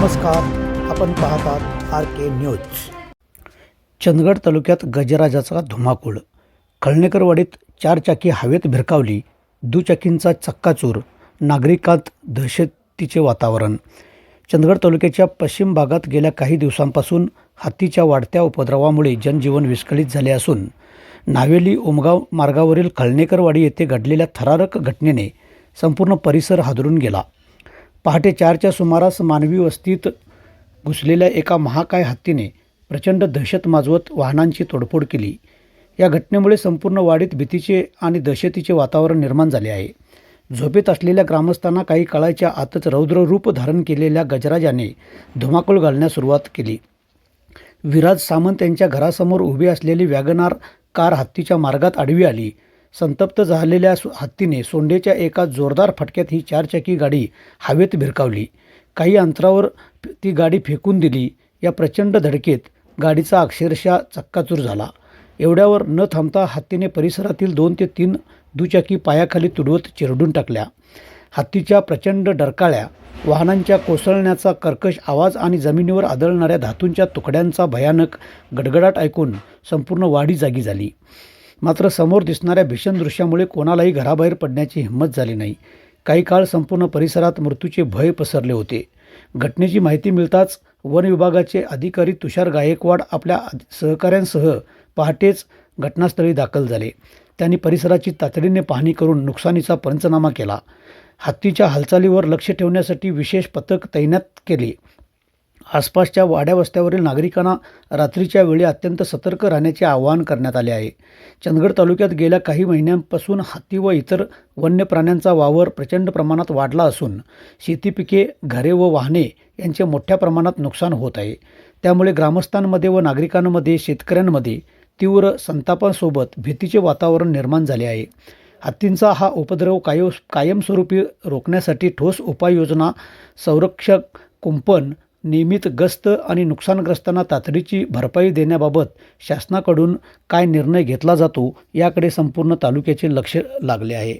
नमस्कार, आपण पाहतात RK न्यूज. चंदगड तालुक्यात गजराजाचा धुमाकूळ. कळणेकरवाडीत 4 चाकी हवेत भिरकावली, दुचाकींचा चक्काचूर, नागरिकांत दहशतीचे वातावरण. चंदगड तालुक्याच्या पश्चिम भागात गेल्या काही दिवसांपासून हत्तीच्या वाढत्या उपद्रवामुळे जनजीवन विस्कळीत झाले असून नावेली उमगाव मार्गावरील कळणेकरवाडी येथे घडलेल्या थरारक घटनेने संपूर्ण परिसर हादरून गेला. पहाटे 4च्या सुमारास मानवी वस्तीत घुसलेल्या एका महाकाय हत्तीने प्रचंड दहशत माजवत वाहनांची तोडफोड केली. या घटनेमुळे संपूर्ण वाडीत भीतीचे आणि दहशतीचे वातावरण निर्माण झाले आहे. झोपेत असलेल्या ग्रामस्थांना काही काळाच्या आतच रौद्र रूप धारण केलेल्या गजराजाने धुमाकूळ घालण्यास सुरुवात केली. विराज सामंत यांच्या घरासमोर उभी असलेली वॅगनार कार हत्तीच्या मार्गात आडवी आली. संतप्त झालेल्या हत्तीने सोंडेच्या एका जोरदार फटक्यात ही 4 चाकी गाडी हवेत भिरकावली. काही अंतरावर ती गाडी फेकून दिली. या प्रचंड धडकेत गाडीचा अक्षरशः चक्काचूर झाला. एवढ्यावर न थांबता हत्तीने परिसरातील 2 ते 3 दुचाकी पायाखाली तुडवत चिरडून टाकल्या. हत्तीच्या प्रचंड डरकाळ्या, वाहनांच्या कोसळण्याचा कर्कश आवाज आणि जमिनीवर आदळणाऱ्या धातूंच्या तुकड्यांचा भयानक गडगडाट ऐकून संपूर्ण वाडी जागी झाली. मात्र समोर दिसणाऱ्या भीषण दृश्यामुळे कोणालाही घराबाहेर पडण्याची हिंमत झाली नाही. काही काळ संपूर्ण परिसरात मृत्यूचे भय पसरले होते. घटनेची माहिती मिळताच वन विभागाचे अधिकारी तुषार गायकवाड आपल्या सहकाऱ्यांसह पहाटेच घटनास्थळी दाखल झाले. त्यांनी परिसराची तातडीने पाहणी करून नुकसानीचा पंचनामा केला. हत्तीच्या हालचालीवर लक्ष ठेवण्यासाठी विशेष पथक तैनात केले. आसपासच्या वाड्यावस्त्यावरील नागरिकांना रात्रीच्या वेळी अत्यंत सतर्क राहण्याचे आवाहन करण्यात आले आहे. चंदगड तालुक्यात गेल्या काही महिन्यांपासून हत्ती व इतर वन्य प्राण्यांचा वावर प्रचंड प्रमाणात वाढला असून शेती पिके, घरे व वाहने यांचे मोठ्या प्रमाणात नुकसान होत आहे. त्यामुळे ग्रामस्थांमध्ये व नागरिकांमध्ये, शेतकऱ्यांमध्ये तीव्र संतापासोबत भीतीचे वातावरण निर्माण झाले आहे. हत्तींचा हा उपद्रव कायमस्वरूपी रोखण्यासाठी ठोस उपाययोजना, संरक्षक कुंपण, नियमित गस्त आणि नुकसानग्रस्तांना तातडीची भरपाई देण्याबाबत शासनाकडून काय निर्णय घेतला जातो याकडे संपूर्ण तालुक्याचे लक्ष लागले आहे.